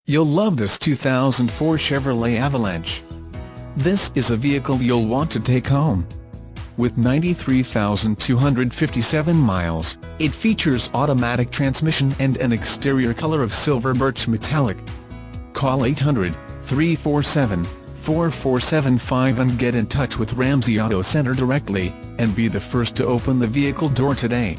You'll love this 2004 Chevrolet Avalanche. This is a vehicle you'll want to take home. With 93,257 miles, it features automatic transmission and an exterior color of silver birch metallic. Call 800-347-4475 and get in touch with Ramsey Auto Center directly, and be the first to open the vehicle door today.